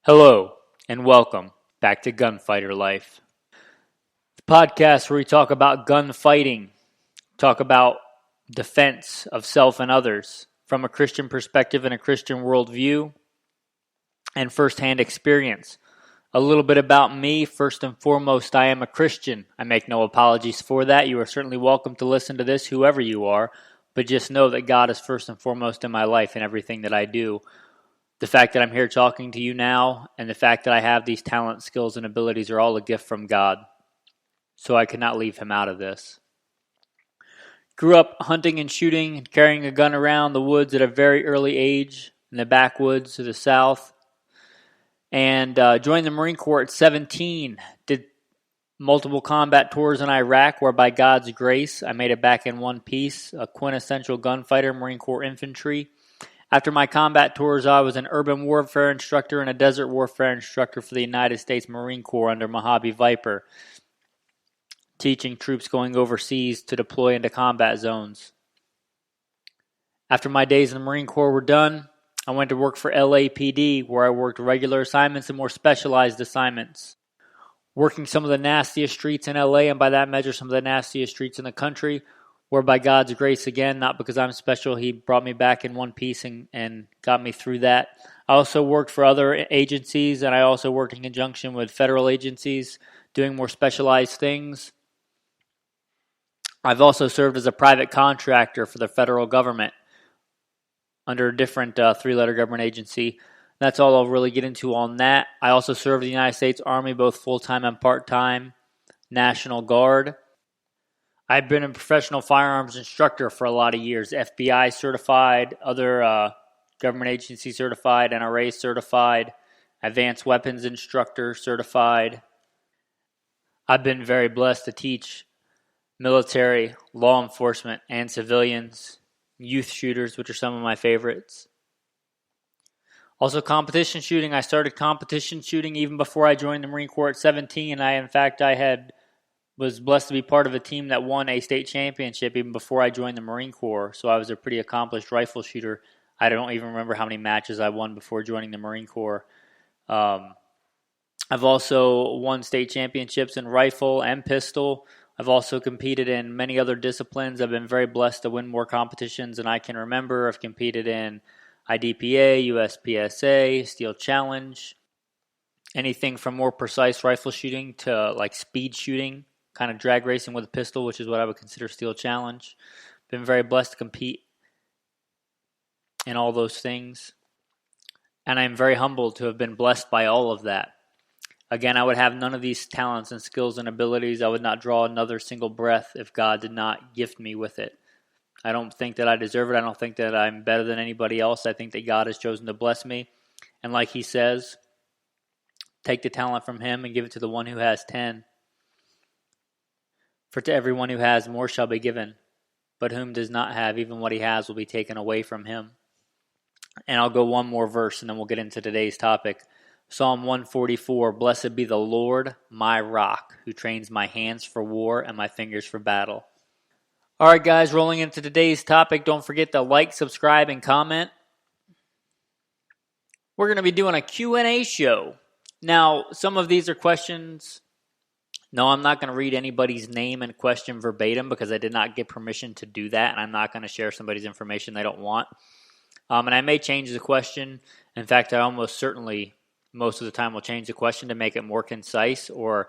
Hello, and welcome back to Gunfighter Life, the podcast where we talk about gunfighting, talk about defense of self and others from a Christian perspective and a Christian worldview, and firsthand experience. A little bit about me. First and foremost, I am a Christian. I make no apologies for that. You are certainly welcome to listen to this, whoever you are, but just know that God is first and foremost in my life and everything that I do. The fact that I'm here talking to you now and the fact that I have these talents, skills, and abilities are all a gift from God. So I could not leave him out of this. Grew up hunting and shooting and carrying a gun around the woods at a very early age in the backwoods to the south. And joined the Marine Corps at 17. Did multiple combat tours in Iraq where by God's grace I made it back in one piece. A quintessential gunfighter, Marine Corps infantry. After my combat tours, I was an urban warfare instructor and a desert warfare instructor for the United States Marine Corps under Mojave Viper, teaching troops going overseas to deploy into combat zones. After my days in the Marine Corps were done, I went to work for LAPD, where I worked regular assignments and more specialized assignments, working some of the nastiest streets in LA, and by that measure, some of the nastiest streets in the country, where by God's grace, again, not because I'm special, he brought me back in one piece and got me through that. I also worked for other agencies, and I also worked in conjunction with federal agencies doing more specialized things. I've also served as a private contractor for the federal government under a different three-letter government agency. That's all I'll really get into on that. I also served in the United States Army, both full-time and part-time, National Guard. I've been a professional firearms instructor for a lot of years, FBI certified, other government agency certified, NRA certified, advanced weapons instructor certified. I've been very blessed to teach military, law enforcement, and civilians, youth shooters, which are some of my favorites. Also competition shooting. I started competition shooting even before I joined the Marine Corps at 17. I was blessed to be part of a team that won a state championship even before I joined the Marine Corps. So I was a pretty accomplished rifle shooter. I don't even remember how many matches I won before joining the Marine Corps. I've also won state championships in rifle and pistol. I've also competed in many other disciplines. I've been very blessed to win more competitions than I can remember. I've competed in IDPA, USPSA, Steel Challenge, anything from more precise rifle shooting to like speed shooting, kind of drag racing with a pistol, which is what I would consider Steel Challenge. Been very blessed to compete in all those things. And I'm very humbled to have been blessed by all of that. Again, I would have none of these talents and skills and abilities. I would not draw another single breath if God did not gift me with it. I don't think that I deserve it. I don't think that I'm better than anybody else. I think that God has chosen to bless me. And like he says, take the talent from him and give it to the one who has 10. For to everyone who has, more shall be given. But whom does not have, even what he has will be taken away from him. And I'll go one more verse and then we'll get into today's topic. Psalm 144, Blessed be the Lord, my rock, who trains my hands for war and my fingers for battle. All right, guys, rolling into today's topic. Don't forget to like, subscribe, and comment. We're going to be doing a Q&A show. Now, some of these are questions. No, I'm not going to read anybody's name and question verbatim because I did not get permission to do that, and I'm not going to share somebody's information they don't want. And I may change the question. In fact, I almost certainly, most of the time, will change the question to make it more concise, or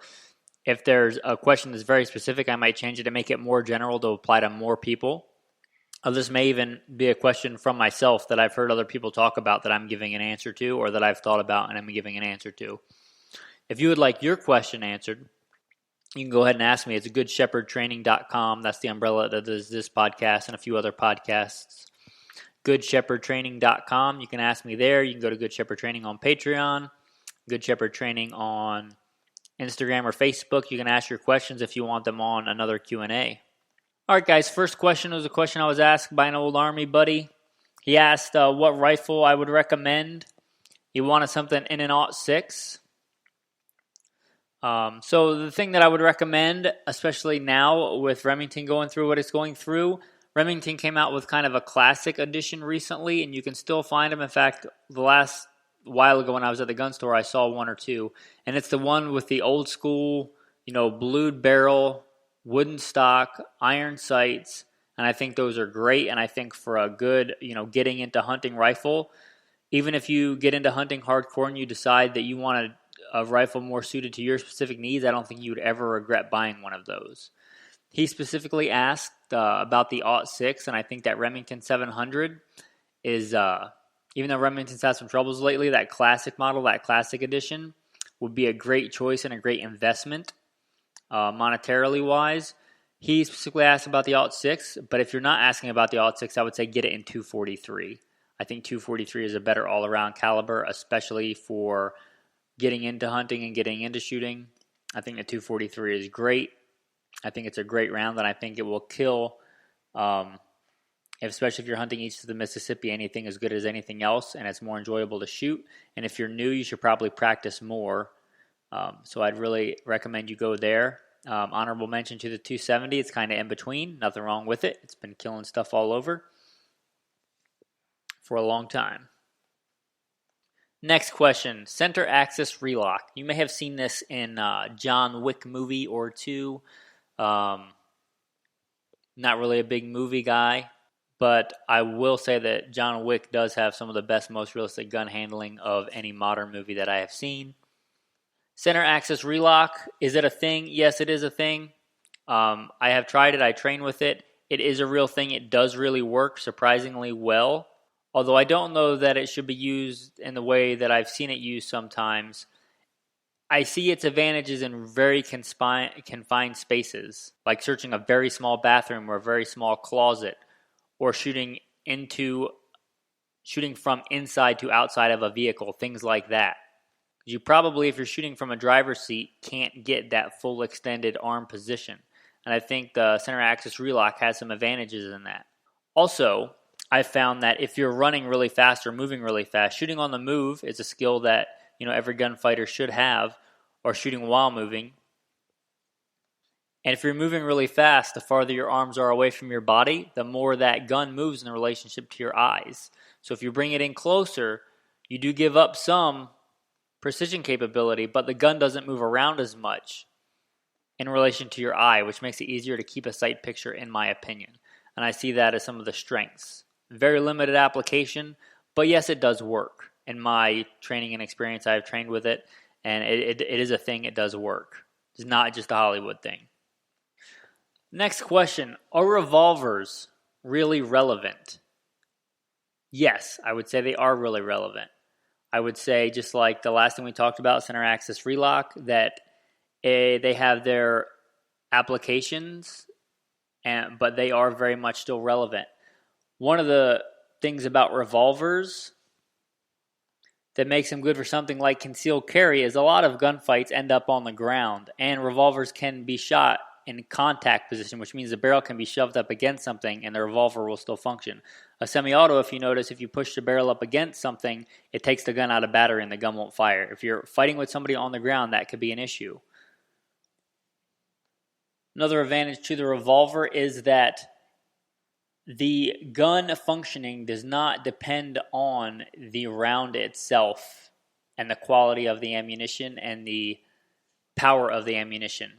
if there's a question that's very specific, I might change it to make it more general to apply to more people. This may even be a question from myself that I've heard other people talk about that I'm giving an answer to, or that I've thought about and I'm giving an answer to. If you would like your question answered, you can go ahead and ask me. It's goodshepherdtraining.com. That's the umbrella that does this podcast and a few other podcasts. goodshepherdtraining.com. You can ask me there. You can go to Good Shepherd Training on Patreon, Good Shepherd Training on Instagram or Facebook. You can ask your questions if you want them on another Q&A. All right, guys, first question was a question I was asked by an old Army buddy. He asked what rifle I would recommend. He wanted something in an .06. So the thing that I would recommend, especially now with Remington going through what it's going through, Remington came out with kind of a classic edition recently, and you can still find them. In fact, the last a while ago when I was at the gun store, I saw one or two, and it's the one with the old school, blued barrel, wooden stock, iron sights, and I think those are great. And I think for a good, getting into hunting rifle, even if you get into hunting hardcore and you decide that you want a rifle more suited to your specific needs, I don't think you would ever regret buying one of those. He specifically asked about the '06, and I think that Remington 700 is, even though Remington's had some troubles lately, that classic model, that classic edition, would be a great choice and a great investment, monetarily wise. He specifically asked about the '06, but if you're not asking about the '06, I would say get it in 243. I think 243 is a better all-around caliber, especially for getting into hunting and getting into shooting. I think the 243 is great. I think it's a great round, and I think it will kill, especially if you're hunting east of the Mississippi, anything as good as anything else, and it's more enjoyable to shoot. And if you're new, you should probably practice more. So I'd really recommend you go there. Honorable mention to the 270. It's kind of in between. Nothing wrong with it. It's been killing stuff all over for a long time. Next question, center axis relock. You may have seen this in John Wick movie or two. Not really a big movie guy, but I will say that John Wick does have some of the best, most realistic gun handling of any modern movie that I have seen. Center axis relock, is it a thing? Yes, it is a thing. I have tried it. I train with it. It is a real thing. It does really work surprisingly well. Although I don't know that it should be used in the way that I've seen it used sometimes. I see its advantages in very confined spaces, like searching a very small bathroom or a very small closet, or shooting from inside to outside of a vehicle, things like that. You probably, if you're shooting from a driver's seat, can't get that full extended arm position. And I think the center axis relock has some advantages in that. Also, I found that if you're running really fast or moving really fast, shooting on the move is a skill that every gunfighter should have, or shooting while moving. And if you're moving really fast, the farther your arms are away from your body, the more that gun moves in relationship to your eyes. So if you bring it in closer, you do give up some precision capability, but the gun doesn't move around as much in relation to your eye, which makes it easier to keep a sight picture, in my opinion. And I see that as some of the strengths. Very limited application, but yes, it does work. In my training and experience, I've trained with it, and it is a thing. It does work. It's not just a Hollywood thing. Next question, are revolvers really relevant? Yes, I would say they are really relevant. I would say, just like the last thing we talked about, center axis relock, that they have their applications, but they are very much still relevant. One of the things about revolvers that makes them good for something like concealed carry is a lot of gunfights end up on the ground, and revolvers can be shot in contact position, which means the barrel can be shoved up against something and the revolver will still function. A semi-auto, if you notice, if you push the barrel up against something, it takes the gun out of battery and the gun won't fire. If you're fighting with somebody on the ground, that could be an issue. Another advantage to the revolver is that the gun functioning does not depend on the round itself and the quality of the ammunition and the power of the ammunition.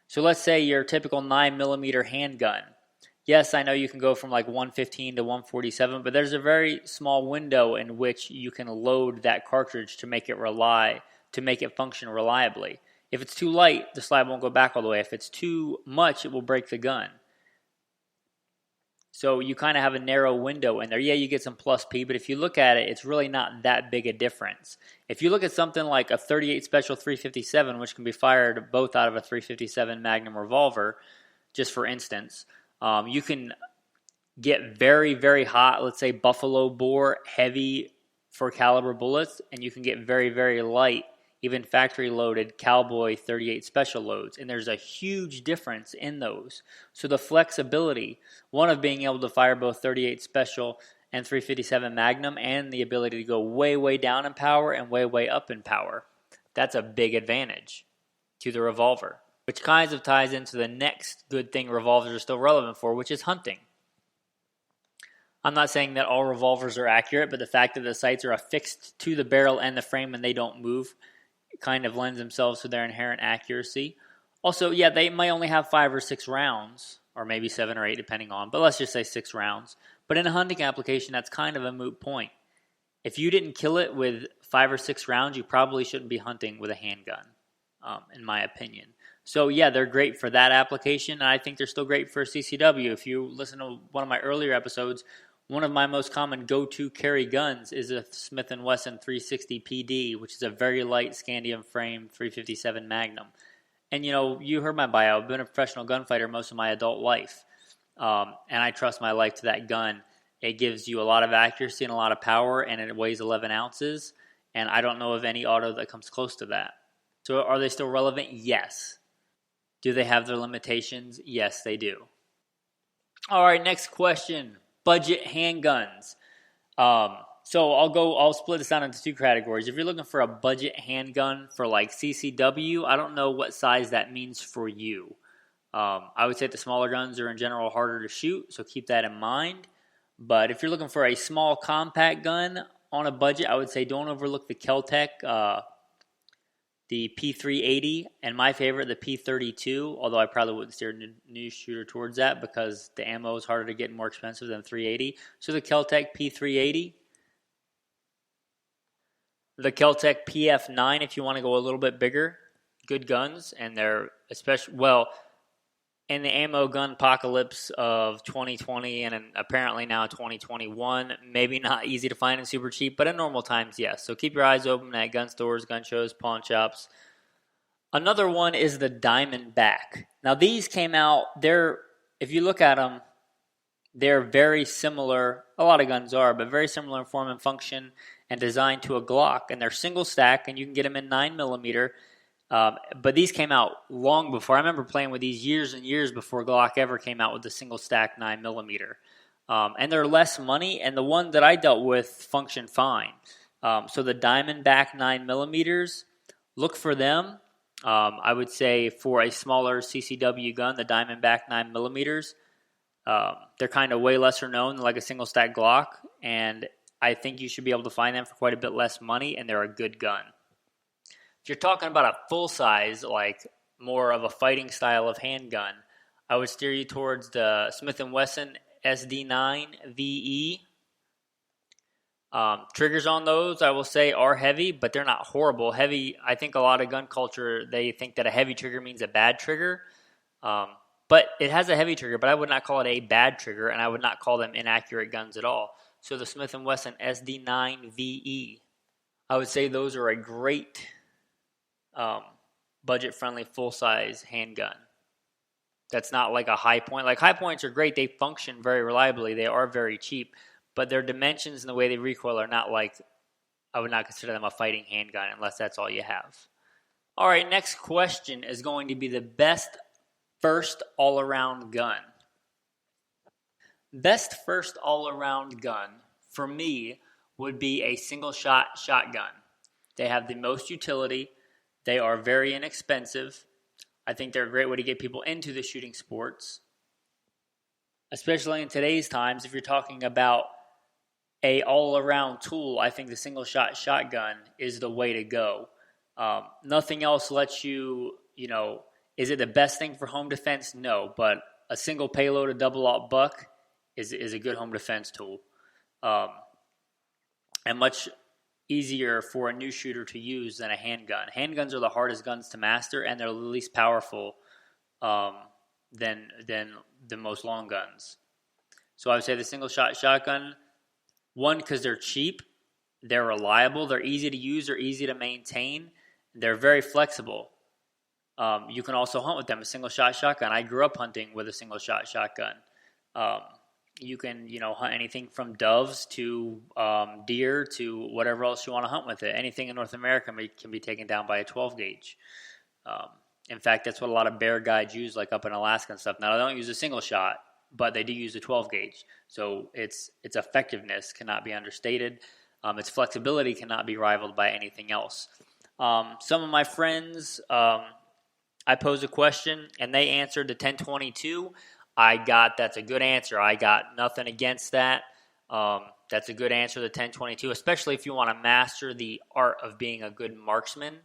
So let's say your typical 9mm handgun. Yes, I know you can go from like 115 to 147, but there's a very small window in which you can load that cartridge to make it function reliably. If it's too light, the slide won't go back all the way. If it's too much, it will break the gun. So you kind of have a narrow window in there. Yeah, you get some plus P, but if you look at it, it's really not that big a difference. If you look at something like a 38 Special 357, which can be fired both out of a 357 Magnum revolver, just for instance, you can get very, very hot, let's say buffalo bore, heavy for caliber bullets, and you can get very, very light, even factory-loaded Cowboy 38 special loads, and there's a huge difference in those. So the flexibility, one of being able to fire both 38 special and 357 Magnum, and the ability to go way, way down in power and way, way up in power, that's a big advantage to the revolver, which kind of ties into the next good thing revolvers are still relevant for, which is hunting. I'm not saying that all revolvers are accurate, but the fact that the sights are affixed to the barrel and the frame and they don't move kind of lends themselves to their inherent accuracy. Also, yeah, they might only have 5 or 6 rounds, or maybe 7 or 8 depending on, but let's just say 6 rounds. But in a hunting application, that's kind of a moot point. If you didn't kill it with 5 or 6 rounds, you probably shouldn't be hunting with a handgun, in my opinion. So yeah, they're great for that application, and I think they're still great for CCW. If you listen to one of my earlier episodes, one of my most common go-to carry guns is a Smith & Wesson 360 PD, which is a very light scandium frame 357 Magnum. And you heard my bio. I've been a professional gunfighter most of my adult life, and I trust my life to that gun. It gives you a lot of accuracy and a lot of power, and it weighs 11 ounces, and I don't know of any auto that comes close to that. So are they still relevant? Yes. Do they have their limitations? Yes, they do. All right, next question. Budget handguns. So I'll split this down into 2 categories. If you're looking for a budget handgun for like CCW, I don't know what size that means for you. I would say the smaller guns are in general harder to shoot, so keep that in mind. But if you're looking for a small compact gun on a budget, I would say don't overlook the Kel-Tec, the P380, and my favorite, the P32, although I probably wouldn't steer a new shooter towards that because the ammo is harder to get and more expensive than 380. So the Kel-Tec P380. The Kel-Tec PF9, if you want to go a little bit bigger. Good guns, and they're especially, well, in the ammo gun apocalypse of 2020 and apparently now 2021, maybe not easy to find and super cheap, but in normal times, yes. So keep your eyes open at gun stores, gun shows, pawn shops. Another one is the Diamondback. Now these came out, if you look at them, they're very similar. A lot of guns are, but very similar in form and function and design to a Glock. And they're single stack, and you can get them in 9mm. But these came out long before. I remember playing with these years and years before Glock ever came out with the single stack 9mm. And they're less money, and the one that I dealt with functioned fine. So the Diamondback 9mm, look for them. I would say for a smaller CCW gun, the Diamondback 9mm, they're kind of way lesser known than like a single stack Glock, and I think you should be able to find them for quite a bit less money, and they're a good gun. If you're talking about a full size, like more of a fighting style of handgun, I would steer you towards the Smith & Wesson SD9 VE. Triggers on those, I will say, are heavy, but they're not horrible. Heavy, I think a lot of gun culture, they think that a heavy trigger means a bad trigger. But it has a heavy trigger, but I would not call it a bad trigger, and I would not call them inaccurate guns at all. So the Smith & Wesson SD9 VE, I would say those are a great budget-friendly, full-size handgun. That's not like a high point. Like high points are great. They function very reliably. They are very cheap. But their dimensions and the way they recoil are not like, I would not consider them a fighting handgun unless that's all you have. All right, next question is going to be the best first all-around gun. Best first all-around gun for me would be a single-shot shotgun. They have the most utility. They are very inexpensive. I think they're a great way to get people into the shooting sports, especially in today's times. If you're talking about a all-around tool, I think the single-shot shotgun is the way to go. Nothing else lets you, is it the best thing for home defense? No, but a single payload, a double-aught buck is a good home defense tool. And much easier for a new shooter to use than a handgun. Handguns are the hardest guns to master, and they're the least powerful than the most long guns. So I would say the single-shot shotgun, one, because they're cheap, they're reliable, they're easy to use, they're easy to maintain, they're very flexible. You can also hunt with them, a single-shot shotgun. I grew up hunting with a single-shot shotgun. You can, hunt anything from doves to deer to whatever else you want to hunt with it. Anything in North America can be taken down by a 12-gauge. In fact, that's what a lot of bear guides use, like up in Alaska and stuff. Now, they don't use a single shot, but they do use a 12-gauge. So its effectiveness cannot be understated. Its flexibility cannot be rivaled by anything else. Some of my friends, I posed a question, and they answered the 1022. That's a good answer. I got nothing against that. That's a good answer, the 10-22, especially if you want to master the art of being a good marksman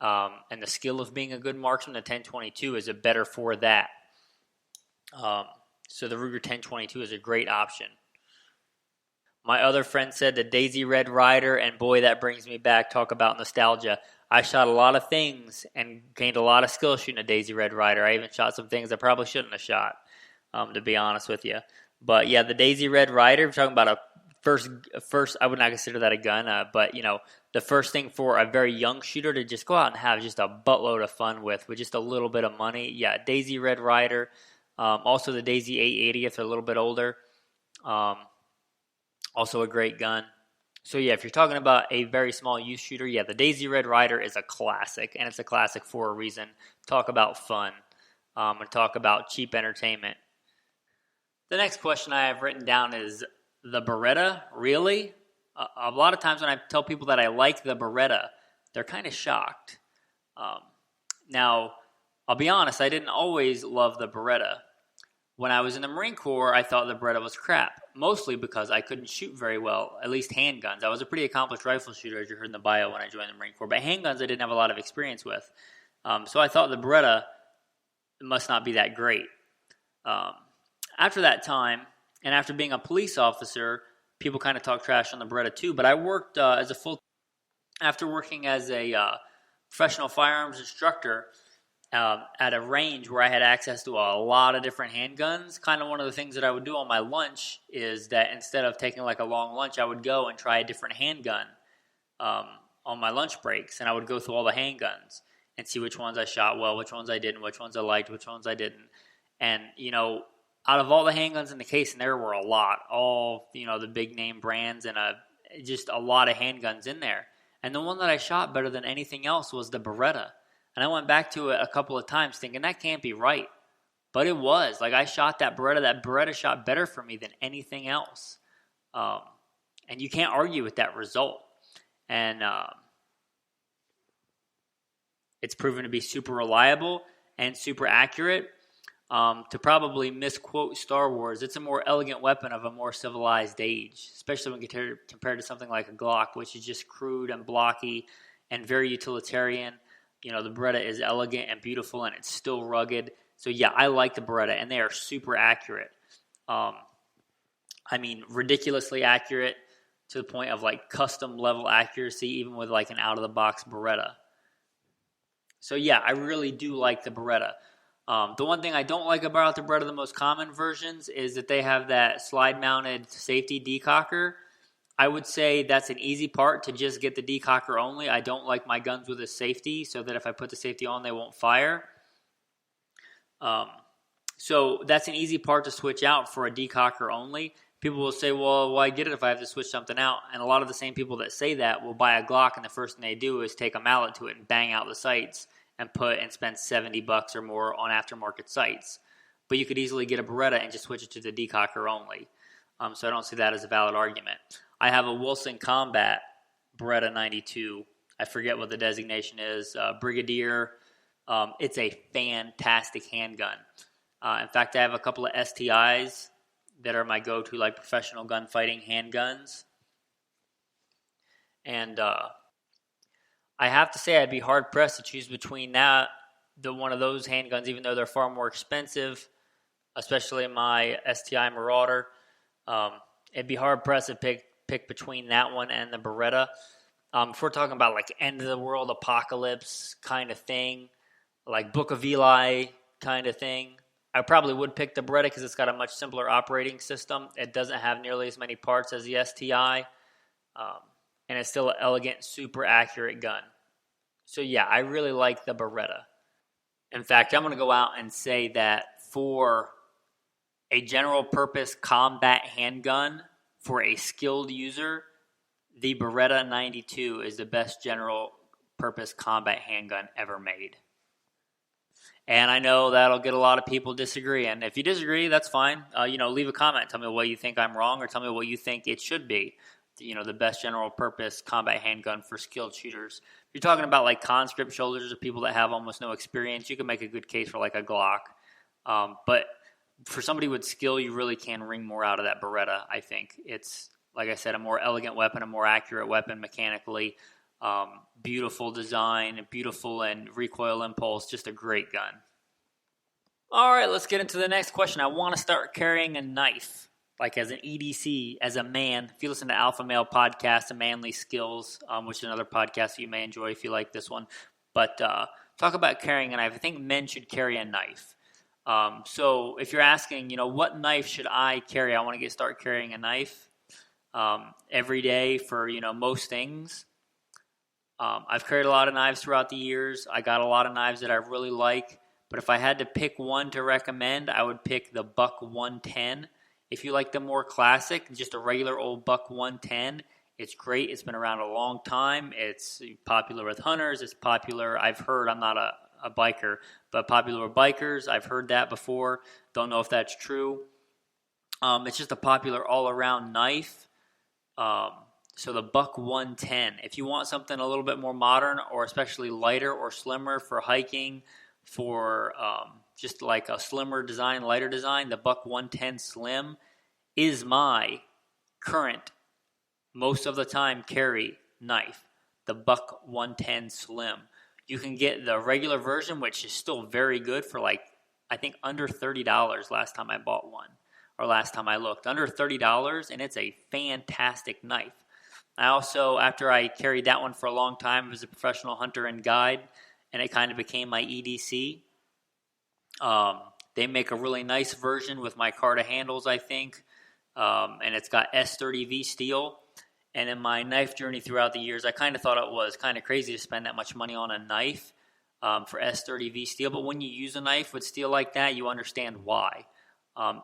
and the skill of being a good marksman. The 10-22 is a better for that. So the Ruger 10-22 is a great option. My other friend said the Daisy Red Ryder, and boy, that brings me back. Talk about nostalgia. I shot a lot of things and gained a lot of skill shooting a Daisy Red Ryder. I even shot some things I probably shouldn't have shot, to be honest with you. But yeah, the Daisy Red Ryder, we're talking about a first, I would not consider that a gun, but the first thing for a very young shooter to just go out and have just a buttload of fun with just a little bit of money. Yeah, Daisy Red Ryder. Also the Daisy 880 if they're a little bit older. Also a great gun. So yeah, if you're talking about a very small youth shooter, yeah, the Daisy Red Ryder is a classic, and it's a classic for a reason. Talk about fun, and talk about cheap entertainment. The next question I have written down is the Beretta. Really? A lot of times when I tell people that I like the Beretta, they're kind of shocked. Now, I'll be honest, I didn't always love the Beretta. When I was in the Marine Corps, I thought the Beretta was crap, mostly because I couldn't shoot very well, at least handguns. I was a pretty accomplished rifle shooter, as you heard in the bio when I joined the Marine Corps, but handguns I didn't have a lot of experience with. So I thought the Beretta must not be that great. After that time, and after being a police officer, people kind of talk trash on the Beretta too, but I worked after working as a professional firearms instructor, at a range where I had access to a lot of different handguns. Kind of one of the things that I would do on my lunch is that instead of taking like a long lunch, I would go and try a different handgun on my lunch breaks, and I would go through all the handguns and see which ones I shot well, which ones I didn't, which ones I liked, which ones I didn't. And, out of all the handguns in the case, and there were a lot, all, the big name brands and just a lot of handguns in there. And the one that I shot better than anything else was the Beretta. And I went back to it a couple of times thinking that can't be right. But it was. Like I shot that Beretta. That Beretta shot better for me than anything else. And you can't argue with that result. And it's proven to be super reliable and super accurate. To probably misquote Star Wars, it's a more elegant weapon of a more civilized age, especially when compared to something like a Glock, which is just crude and blocky and very utilitarian. The Beretta is elegant and beautiful, and it's still rugged. So, yeah, I like the Beretta, and they are super accurate. Ridiculously accurate to the point of, like, custom-level accuracy, even with, like, an out-of-the-box Beretta. So, yeah, I really do like the Beretta. The one thing I don't like about the Beretta, the most common versions, is that they have that slide-mounted safety decocker. I would say that's an easy part to just get the decocker only. I don't like my guns with a safety, so that if I put the safety on, they won't fire. So that's an easy part to switch out for a decocker only. People will say, well, why get it if I have to switch something out? And a lot of the same people that say that will buy a Glock, and the first thing they do is take a mallet to it and bang out the sights and spend $70 or more on aftermarket sights. But you could easily get a Beretta and just switch it to the decocker only. So I don't see that as a valid argument. I have a Wilson Combat Beretta 92. I forget what the designation is. Brigadier. It's a fantastic handgun. In fact, I have a couple of STIs that are my go-to, like professional gunfighting handguns. And I have to say I'd be hard-pressed to choose between one of those handguns, even though they're far more expensive, especially my STI Marauder. It'd be hard-pressed to pick between that one and the Beretta. If we're talking about like end-of-the-world apocalypse kind of thing, like Book of Eli kind of thing, I probably would pick the Beretta because it's got a much simpler operating system. It doesn't have nearly as many parts as the STI, and it's still an elegant, super accurate gun. So yeah, I really like the Beretta. In fact, I'm going to go out and say that for a general-purpose combat handgun, for a skilled user, the Beretta 92 is the best general-purpose combat handgun ever made. And I know that'll get a lot of people disagree. And if you disagree, that's fine. Leave a comment. Tell me what you think I'm wrong, or tell me what you think it should be. The best general-purpose combat handgun for skilled shooters. If you're talking about like conscript soldiers or people that have almost no experience, you can make a good case for like a Glock. But for somebody with skill, you really can wring more out of that Beretta, I think. It's, like I said, a more elegant weapon, a more accurate weapon mechanically. Beautiful design, beautiful and recoil impulse, just a great gun. All right, let's get into the next question. I want to start carrying a knife, like as an EDC, as a man. If you listen to Alpha Male Podcast, The Manly Skills, which is another podcast you may enjoy if you like this one. But talk about carrying a knife. I think men should carry a knife. So if you're asking, what knife should I carry? I want to start carrying a knife every day for, most things. I've carried a lot of knives throughout the years. I got a lot of knives that I really like. But if I had to pick one to recommend, I would pick the Buck 110. If you like the more classic, just a regular old Buck 110, it's great. It's been around a long time. It's popular with hunters. It's popular. I've heard, I'm not a biker, but popular with bikers. I've heard that before. Don't know if that's true. It's just a popular all-around knife. So the Buck 110. If you want something a little bit more modern or especially lighter or slimmer for hiking, for just like a slimmer design, lighter design, the Buck 110 Slim is my current, most of the time carry knife, the Buck 110 Slim. You can get the regular version, which is still very good for I think under $30 last time I bought one, or last time I looked. Under $30, and it's a fantastic knife. I also, after I carried that one for a long time as a professional hunter and guide, and it kind of became my EDC. They make a really nice version with micarta handles, I think, and it's got S30V steel. And in my knife journey throughout the years, I kind of thought it was kind of crazy to spend that much money on a knife for S30V steel. But when you use a knife with steel like that, you understand why. I'm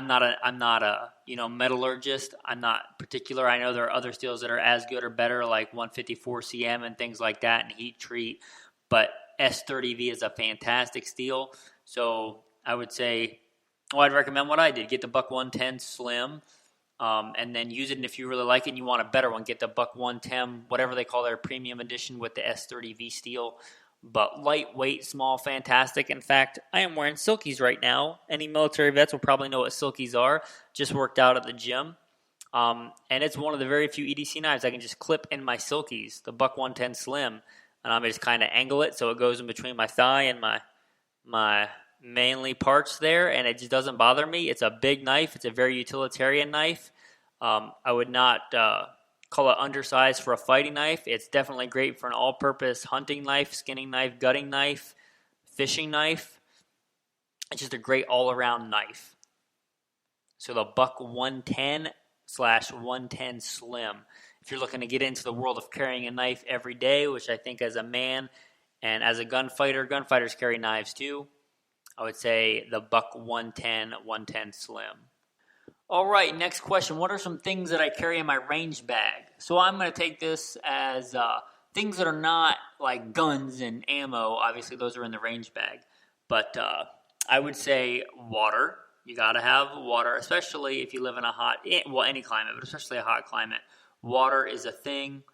not a metallurgist. I'm not particular. I know there are other steels that are as good or better, like 154 CM and things like that, and heat treat. But S30V is a fantastic steel. So I would say, I'd recommend what I did. Get the Buck 110 Slim, and then use it. And if you really like it and you want a better one, get the Buck 110, whatever they call their premium edition with the S30V steel. But lightweight, small, fantastic. In fact, I am wearing Silkies right now. Any military vets will probably know what Silkies are. Just worked out at the gym. And it's one of the very few EDC knives I can just clip in my Silkies, the Buck 110 Slim. And I'm just kind of angle it so it goes in between my thigh and my manly parts there, and it just doesn't bother me. It's a big knife. It's a very utilitarian knife. I would not call it undersized for a fighting knife. It's definitely great for an all-purpose hunting knife, skinning knife, gutting knife, fishing knife. It's just a great all-around knife. So the Buck 110/110 Slim. If you're looking to get into the world of carrying a knife every day, which I think as a man and as a gunfighter, gunfighters carry knives too, I would say the Buck 110/110 Slim. All right, next question. What are some things that I carry in my range bag? So I'm going to take this as things that are not like guns and ammo. Obviously, those are in the range bag. But I would say water. You got to have water, especially if you live in any climate, but especially a hot climate. Water is a thing.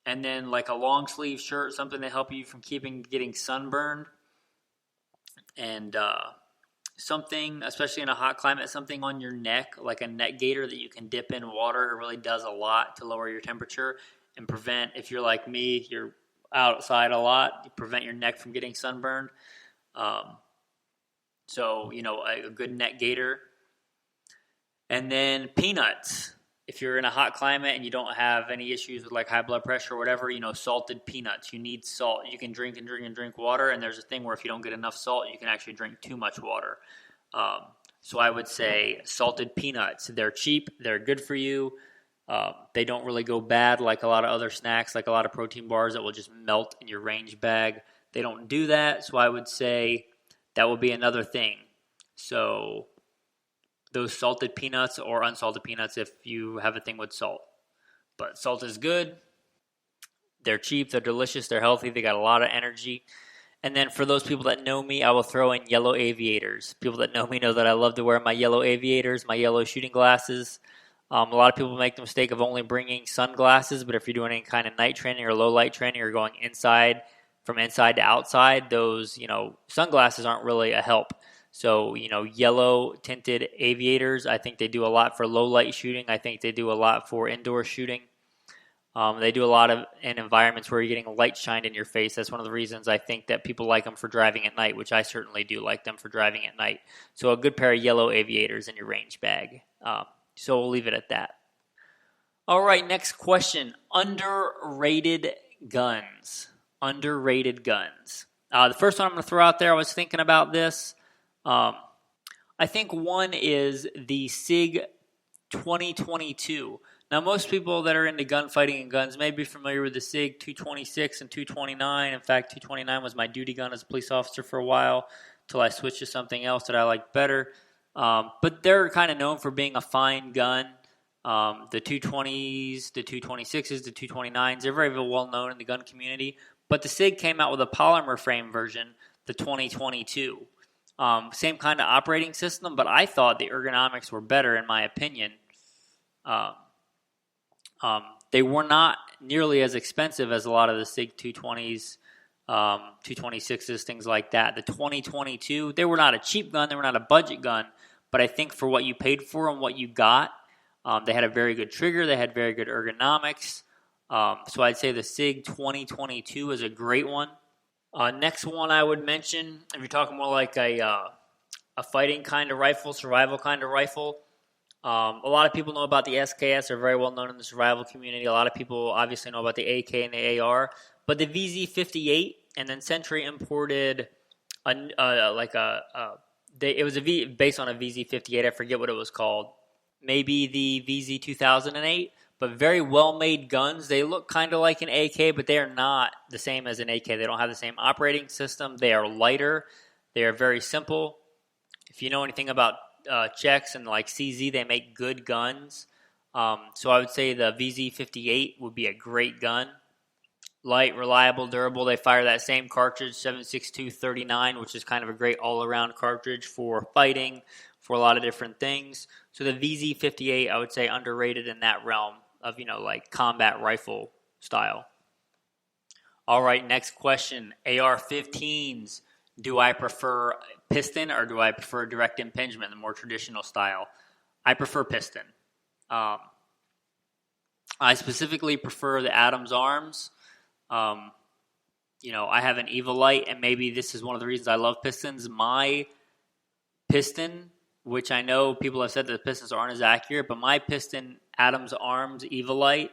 And then like a long sleeve shirt, something to help you from getting sunburned. And something, especially in a hot climate, something on your neck, like a neck gaiter that you can dip in water. It really does a lot to lower your temperature and prevent, if you're like me, you're outside a lot, you prevent your neck from getting sunburned. So, a good neck gaiter. And then peanuts. If you're in a hot climate and you don't have any issues with like high blood pressure or whatever, salted peanuts. You need salt. You can drink water, and there's a thing where if you don't get enough salt, you can actually drink too much water. So I would say salted peanuts. They're cheap. They're good for you. They don't really go bad like a lot of other snacks, like a lot of protein bars that will just melt in your range bag. They don't do that, so I would say that will be another thing. So those salted peanuts or unsalted peanuts if you have a thing with salt. But salt is good. They're cheap. They're delicious. They're healthy. They got a lot of energy. And then for those people that know me, I will throw in yellow aviators. People that know me know that I love to wear my yellow aviators, my yellow shooting glasses. A lot of people make the mistake of only bringing sunglasses, but if you're doing any kind of night training or low light training or going inside from inside to outside, those, sunglasses aren't really a help. So, yellow tinted aviators, I think they do a lot for low light shooting. I think they do a lot for indoor shooting. They do a lot in environments where you're getting light shined in your face. That's one of the reasons I think that people like them for driving at night, which I certainly do like them for driving at night. So a good pair of yellow aviators in your range bag. So we'll leave it at that. All right, next question. Underrated guns. Underrated guns. The first one I'm going to throw out there, I was thinking about this. I think one is the SIG 2022. Now, most people that are into gunfighting and guns may be familiar with the SIG 226 and 229. In fact, 229 was my duty gun as a police officer for a while until I switched to something else that I liked better. But they're kind of known for being a fine gun. The 220s, the 226s, the 229s, they're very well known in the gun community. But the SIG came out with a polymer frame version, the 2022. Same kind of operating system, but I thought the ergonomics were better in my opinion. They were not nearly as expensive as a lot of the SIG 220s, 226s, things like that. The 2022, they were not a cheap gun, they were not a budget gun, but I think for what you paid for and what you got, they had a very good trigger, they had very good ergonomics. So I'd say the SIG 2022 is a great one. Next one I would mention, if you're talking more like a fighting kind of rifle, survival kind of rifle, a lot of people know about the SKS. They're very well known in the survival community. A lot of people obviously know about the AK and the AR. But the VZ58, and then Century imported it was based on a VZ58. I forget what it was called. Maybe the VZ 2008. But very well-made guns. They look kind of like an AK, but they are not the same as an AK. They don't have the same operating system. They are lighter. They are very simple. If you know anything about Czechs and like CZ, they make good guns. So I would say the VZ58 would be a great gun. Light, reliable, durable. They fire that same cartridge, 7.62-39, which is kind of a great all-around cartridge for fighting, for a lot of different things. So the VZ58, I would say underrated in that realm of, like combat rifle style. All right, next question. AR-15s. Do I prefer piston or do I prefer direct impingement, the more traditional style? I prefer piston. I specifically prefer the Adams Arms. I have an Evil Light, and maybe this is one of the reasons I love pistons. My piston, which I know people have said that the pistons aren't as accurate, but my piston Adams Arms Evil Light,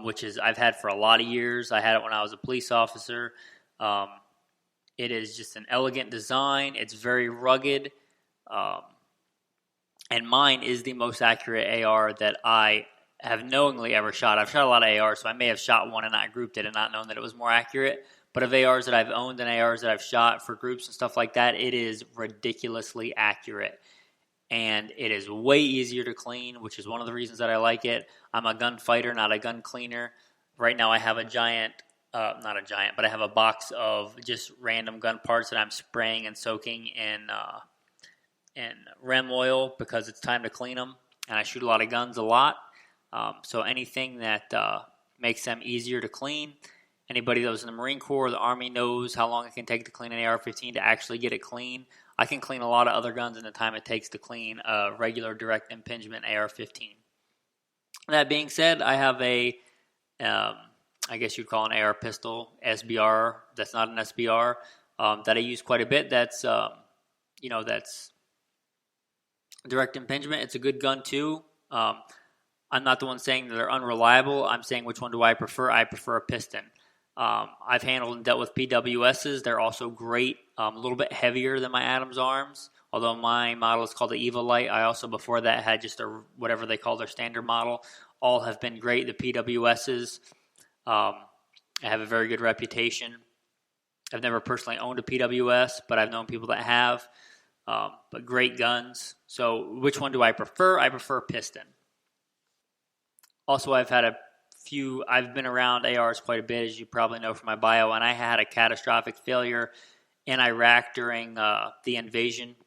which is I've had for a lot of years. I had it when I was a police officer. It is just an elegant design. It's very rugged. And mine is the most accurate AR that I have knowingly ever shot. I've shot a lot of ARs, so I may have shot one and not grouped it and not known that it was more accurate. But of ARs that I've owned and ARs that I've shot for groups and stuff like that, it is ridiculously accurate. And it is way easier to clean, which is one of the reasons that I like it. I'm a gunfighter, not a gun cleaner. Right now I have but I have a box of just random gun parts that I'm spraying and soaking in Rem oil because it's time to clean them. And I shoot a lot of guns a lot. So anything that makes them easier to clean. Anybody that was in the Marine Corps or the Army knows how long it can take to clean an AR-15 to actually get it clean. I can clean a lot of other guns in the time it takes to clean a regular direct impingement AR-15. That being said, I have I guess you'd call an AR pistol, SBR, that's not an SBR, that I use quite a bit. That's direct impingement. It's a good gun too. I'm not the one saying that they're unreliable. I'm saying which one do I prefer. I prefer a piston. I've handled and dealt with PWSs. They're also great, a little bit heavier than my Adams Arms, although my model is called the Evil Light. I also, before that, had just whatever they call their standard model. All have been great. The PWSs, I have a very good reputation. I've never personally owned a PWS, but I've known people that have. But great guns. So which one do I prefer? I prefer piston. Also, I've been around ARs quite a bit, as you probably know from my bio, and I had a catastrophic failure in Iraq during the invasion,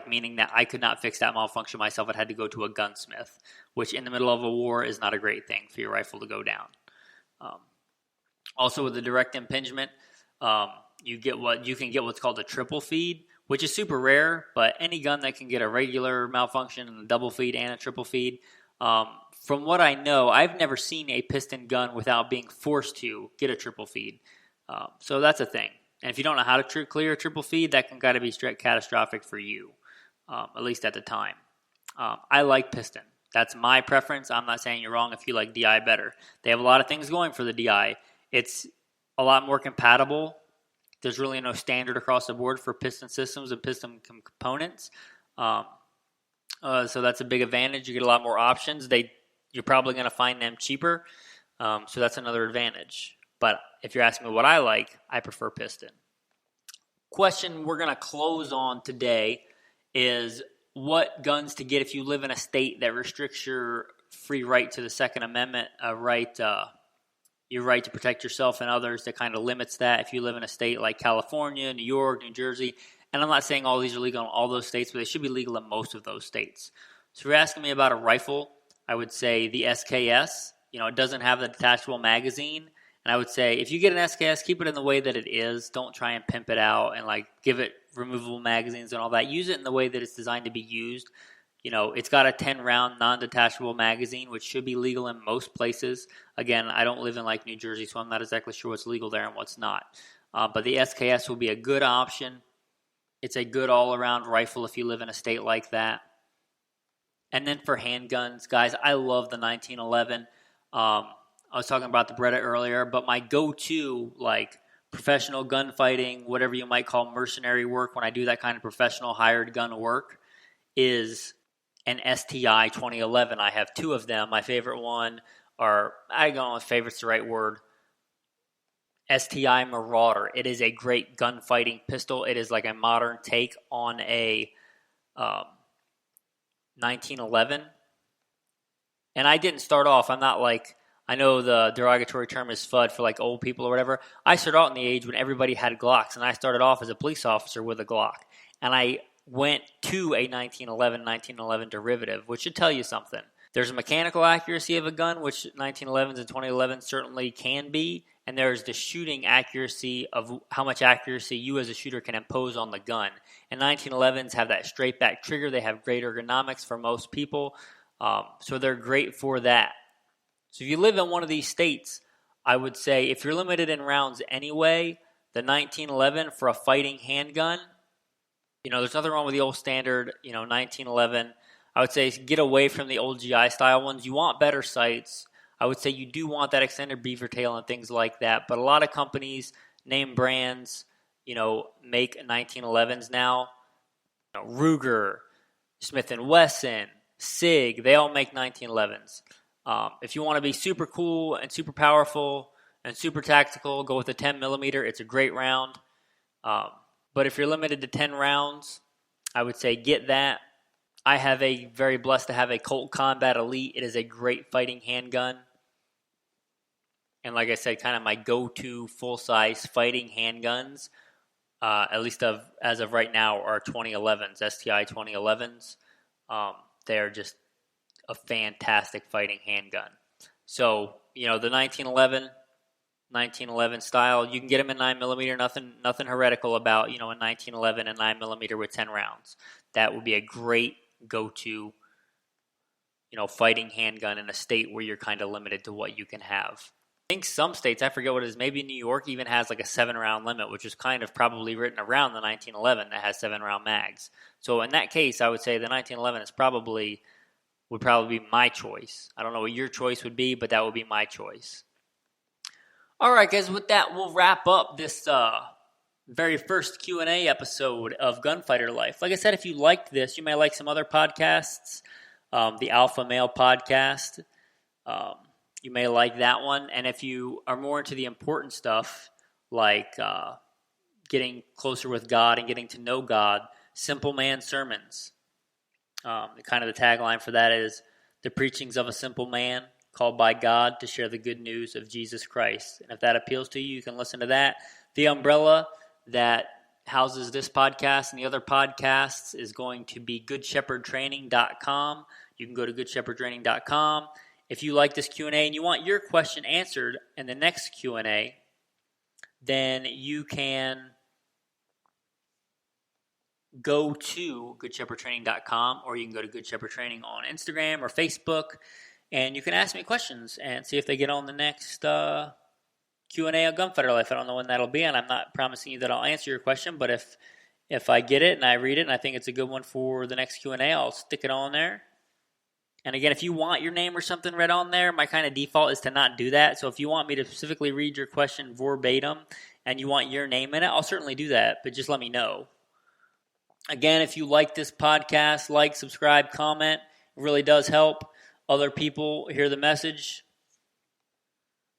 meaning that I could not fix that malfunction myself. I had to go to a gunsmith, which in the middle of a war is not a great thing for your rifle to go down. Also, with the direct impingement, you can get what's called a triple feed, which is super rare. But any gun that can get a regular malfunction and a double feed and a triple feed, from what I know, I've never seen a piston gun without being forced to get a triple feed. So that's a thing. And if you don't know how to clear a triple feed, that can kind of be straight catastrophic for you, at least at the time. I like piston. That's my preference. I'm not saying you're wrong if you like DI better. They have a lot of things going for the DI. It's a lot more compatible. There's really no standard across the board for piston systems and piston components. So that's a big advantage. You get a lot more options. You're probably going to find them cheaper. So that's another advantage. But if you're asking me what I like, I prefer piston. Question we're going to close on today is what guns to get if you live in a state that restricts your free right to the Second Amendment, your right to protect yourself and others, that kind of limits that. If you live in a state like California, New York, New Jersey, and I'm not saying all these are legal in all those states, but they should be legal in most of those states. So if you're asking me about a rifle, I would say the SKS. It doesn't have the detachable magazine. And I would say if you get an SKS, keep it in the way that it is. Don't try and pimp it out and give it removable magazines and all that. Use it in the way that it's designed to be used. It's got a 10-round non-detachable magazine, which should be legal in most places. Again, I don't live in New Jersey, so I'm not exactly sure what's legal there and what's not. But the SKS will be a good option. It's a good all-around rifle if you live in a state like that. And then for handguns, guys, I love the 1911. I was talking about the Beretta earlier, but my go-to, professional gunfighting, whatever you might call mercenary work, when I do that kind of professional hired gun work, is an STI 2011. I have two of them. My favorite one I don't know if favorite's the right word, STI Marauder. It is a great gunfighting pistol. It is like a modern take on a 1911. And I didn't start off, I'm not I know the derogatory term is FUD for old people or whatever. I started out in the age when everybody had Glocks, and I started off as a police officer with a Glock. And I went to a 1911 derivative, which should tell you something. There's a mechanical accuracy of a gun, which 1911s and 2011s certainly can be, and there's the shooting accuracy of how much accuracy you as a shooter can impose on the gun. And 1911s have that straight back trigger. They have great ergonomics for most people, so they're great for that. So if you live in one of these states, I would say if you're limited in rounds anyway, the 1911 for a fighting handgun, there's nothing wrong with the old standard, 1911. I would say get away from the old GI style ones. You want better sights. I would say you do want that extended beaver tail and things like that. But a lot of companies, name brands, make 1911s now. Ruger, Smith & Wesson, SIG, they all make 1911s. If you want to be super cool and super powerful and super tactical, go with a 10 millimeter. It's a great round. But if you're limited to 10 rounds, I would say get that. I have very blessed to have a Colt Combat Elite. It is a great fighting handgun. And like I said, kind of my go-to full-size fighting handguns, at least as of right now, are 2011s, STI 2011s. They are just a fantastic fighting handgun. So, the 1911 style, you can get them in 9mm, nothing heretical about, a 1911 and 9mm with 10 rounds. That would be a great go-to, fighting handgun in a state where you're kind of limited to what you can have. I think some states, I forget what it is, maybe New York even has a 7-round limit, which is kind of probably written around the 1911 that has 7-round mags. So in that case, I would say the 1911 would probably be my choice. I don't know what your choice would be, but that would be my choice. All right, guys, with that, we'll wrap up this very first Q&A episode of Gunfighter Life. Like I said, if you liked this, you may like some other podcasts, the Alpha Male podcast. You may like that one. And if you are more into the important stuff, like getting closer with God and getting to know God, Simple Man Sermons. Kind of the tagline for that is the preachings of a simple man called by God to share the good news of Jesus Christ. And if that appeals to you, you can listen to that. The umbrella that houses this podcast and the other podcasts is going to be goodshepherdtraining.com. You can go to goodshepherdtraining.com. If you like this Q&A and you want your question answered in the next Q&A, then you can go to goodshepherdtraining.com, or you can go to Good Shepherd Training on Instagram or Facebook, and you can ask me questions and see if they get on the next Q&A on Gunfighter Life. I don't know when that'll be, and I'm not promising you that I'll answer your question, but if I get it and I read it and I think it's a good one for the next Q&A, I'll stick it on there. And again, if you want your name or something read on there, my kind of default is to not do that. So if you want me to specifically read your question verbatim and you want your name in it, I'll certainly do that, but just let me know. Again, if you like this podcast, like, subscribe, comment. It really does help other people hear the message.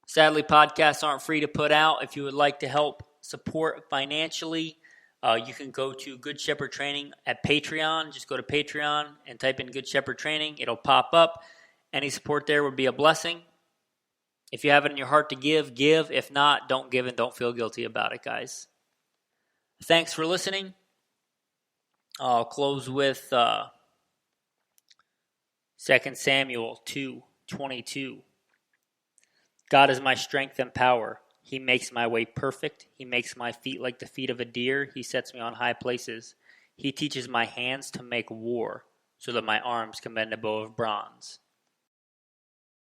Sadly, podcasts aren't free to put out. If you would like to help support financially, you can go to Good Shepherd Training at Patreon. Just go to Patreon and type in Good Shepherd Training. It'll pop up. Any support there would be a blessing. If you have it in your heart to give, give. If not, don't give and don't feel guilty about it, guys. Thanks for listening. I'll close with 2 Samuel 2:22. God is my strength and power. He makes my way perfect. He makes my feet like the feet of a deer. He sets me on high places. He teaches my hands to make war so that my arms can bend a bow of bronze.